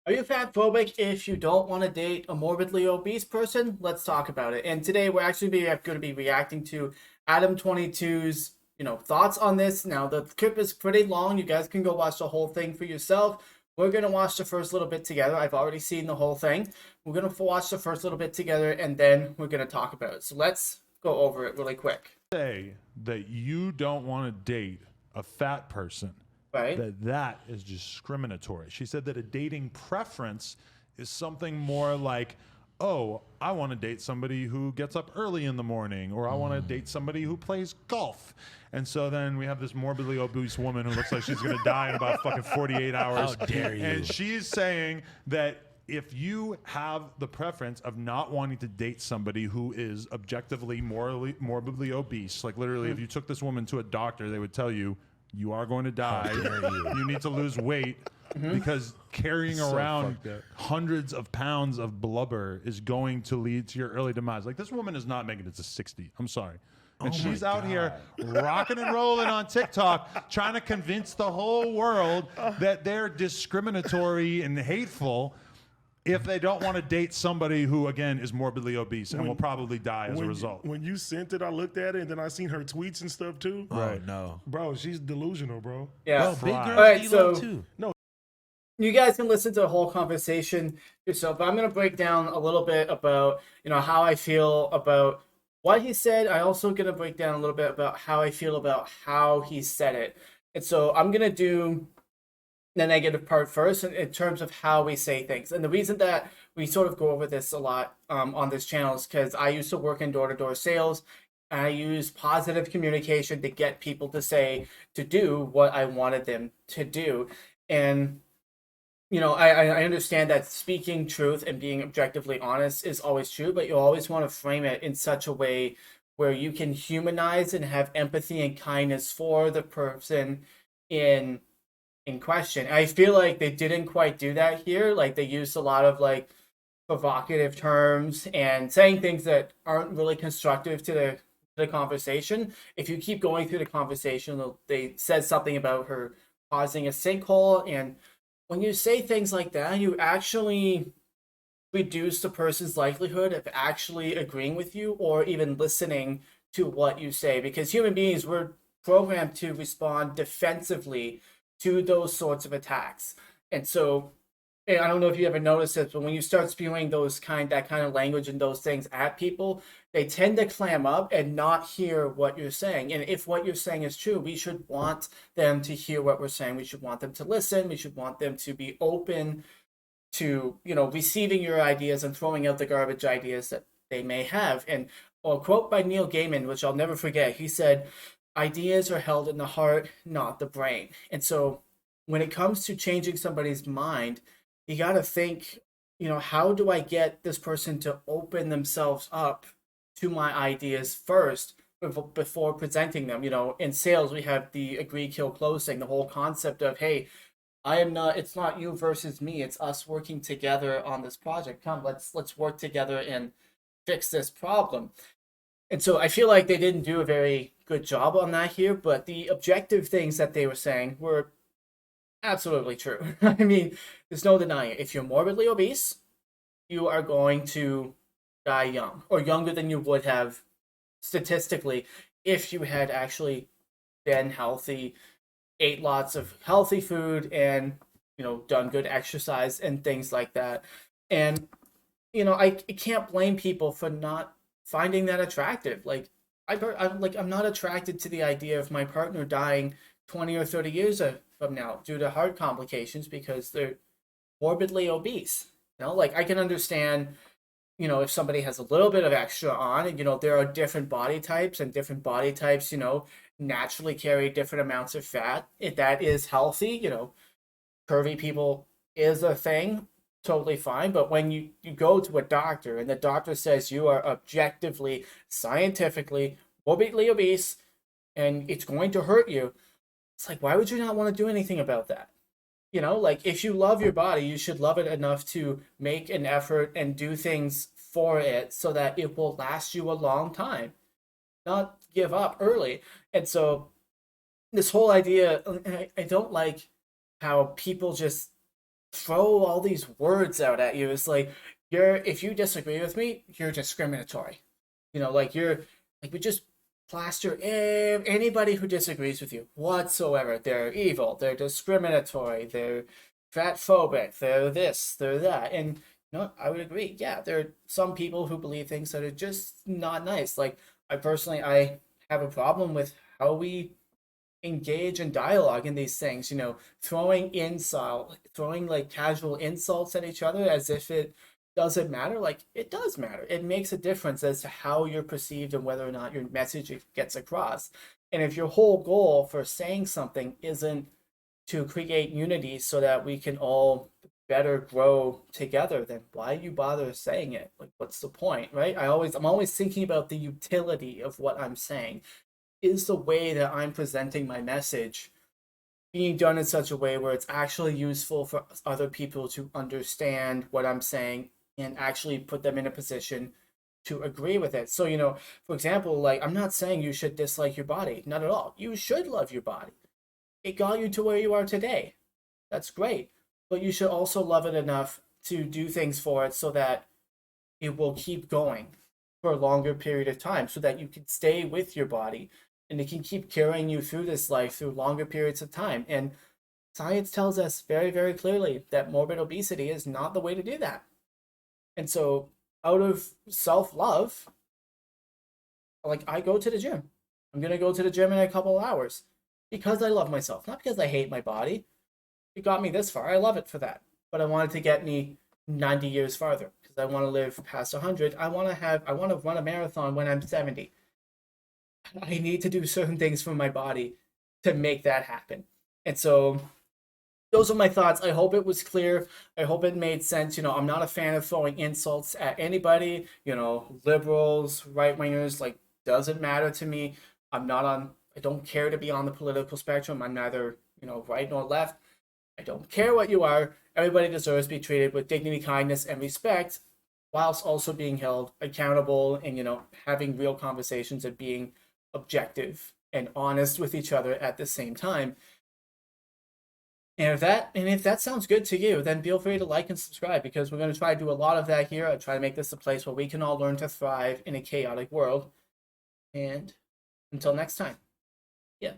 Are you fatphobic if you don't want to date a morbidly obese person? Let's talk about it. And today we're actually going to be reacting to Adam22's, thoughts on this. Now the clip is pretty long. You guys can go watch the whole thing for yourself. We're going to watch the first little bit together. I've already seen the whole thing. We're going to watch the first little bit together and then we're going to talk about it. So let's go over it really quick. Say that you don't want to date a fat person, Right? that is discriminatory. She said that a dating preference is something more like, oh, I want to date somebody who gets up early in the morning, or I want to date somebody who plays golf. And so then we have this morbidly obese woman who looks like she's going to die in about fucking 48 hours. How dare you? And she's saying that if you have the preference of not wanting to date somebody who is objectively morbidly obese, like literally if you took this woman to a doctor, they would tell you, you are going to die. You need to lose weight because carrying around hundreds of pounds of blubber is going to lead to your early demise. Like, this woman is not making it to 60. I'm sorry. And she's out here rocking and rolling on TikTok, trying to convince the whole world that they're discriminatory and hateful if they don't want to date somebody who, again, is morbidly obese and will probably die as a result. When you sent it, I looked at it, and then I seen her tweets and stuff too. Right. No. Bro, she's delusional, bro. Yeah. Well, big girls All right, need so love too. you guys can listen to the whole conversation yourself. But I'm going to break down a little bit about, how I feel about what he said. I also going to break down a little bit about how I feel about how he said it. And so I'm going to do the negative part first in terms of how we say things. And the reason that we sort of go over this a lot on this channel is because I used to work in door-to-door sales. And I use positive communication to get people to do what I wanted them to do. And I understand that speaking truth and being objectively honest is always true, but you always want to frame it in such a way where you can humanize and have empathy and kindness for the person in question. I feel like they didn't quite do that here. Like, they used a lot of like provocative terms and saying things that aren't really constructive to the conversation. If you keep going through the conversation, they said something about her causing a sinkhole, and when you say things like that, you actually reduce the person's likelihood of actually agreeing with you or even listening to what you say. Because human beings, we're programmed to respond defensively to those sorts of attacks. And so, and I don't know if you ever noticed this, but when you start spewing that kind of language and those things at people, they tend to clam up and not hear what you're saying. And if what you're saying is true, we should want them to hear what we're saying. We should want them to listen. We should want them to be open to, receiving your ideas and throwing out the garbage ideas that they may have. And a quote by Neil Gaiman, which I'll never forget, he said, ideas are held in the heart, not the brain. And so when it comes to changing somebody's mind, you got to think, how do I get this person to open themselves up to my ideas first before presenting them? In sales, we have the agree, kill, close thing, the whole concept of, hey, it's not you versus me, it's us working together on this project. Come, let's work together and fix this problem. And so I feel like they didn't do a very good job on that here, but the objective things that they were saying were absolutely true. I mean, there's no denying it. If you're morbidly obese, you are going to die young, or younger than you would have statistically if you had actually been healthy, ate lots of healthy food, and done good exercise and things like that. And I can't blame people for not finding that attractive. Like, I'm not attracted to the idea of my partner dying 20 or 30 years from now due to heart complications because they're morbidly obese. Like, I can understand, if somebody has a little bit of extra on, and there are different body types, and different body types, naturally carry different amounts of fat. If that is healthy, curvy people is a thing, totally fine. But when you go to a doctor and the doctor says you are objectively, scientifically, morbidly obese and it's going to hurt you, it's like, why would you not want to do anything about that? Like, if you love your body, you should love it enough to make an effort and do things for it so that it will last you a long time, not give up early. And so this whole idea, I don't like how people just throw all these words out at you. It's like, if you disagree with me, you're discriminatory. Like we just plaster anybody who disagrees with you whatsoever. They're evil, they're discriminatory, they're fat phobic, they're this, they're that. And I would agree. Yeah, there are some people who believe things that are just not nice. Like I have a problem with how we engage in dialogue in these things, throwing like casual insults at each other as if it doesn't matter. Like, it does matter. It makes a difference as to how you're perceived and whether or not your message gets across. And if your whole goal for saying something isn't to create unity so that we can all better grow together, then why you bother saying it? Like, what's the point, right? I'm always thinking about the utility of what I'm saying. Is the way that I'm presenting my message being done in such a way where it's actually useful for other people to understand what I'm saying and actually put them in a position to agree with it? So, for example, like, I'm not saying you should dislike your body. Not at all. You should love your body. It got you to where you are today. That's great. But you should also love it enough to do things for it so that it will keep going for a longer period of time, so that you can stay with your body and it can keep carrying you through this life through longer periods of time. And science tells us very, very clearly that morbid obesity is not the way to do that. And so, out of self-love, like, I go to the gym. I'm going to go to the gym in a couple of hours because I love myself, not because I hate my body. It got me this far. I love it for that. But I wanted to get me 90 years farther because I want to live past 100. I want to run a marathon when I'm 70. I need to do certain things for my body to make that happen. And so those are my thoughts. I hope it was clear. I hope it made sense. I'm not a fan of throwing insults at anybody, liberals, right wingers, like, doesn't matter to me. I don't care to be on the political spectrum. I'm neither, right nor left. I don't care what you are. Everybody deserves to be treated with dignity, kindness, and respect, whilst also being held accountable and, having real conversations and being objective and honest with each other at the same time. And if that sounds good to you, then feel free to like and subscribe, because we're going to try to do a lot of that here. I try to make this a place where we can all learn to thrive in a chaotic world. And until next time, yeah.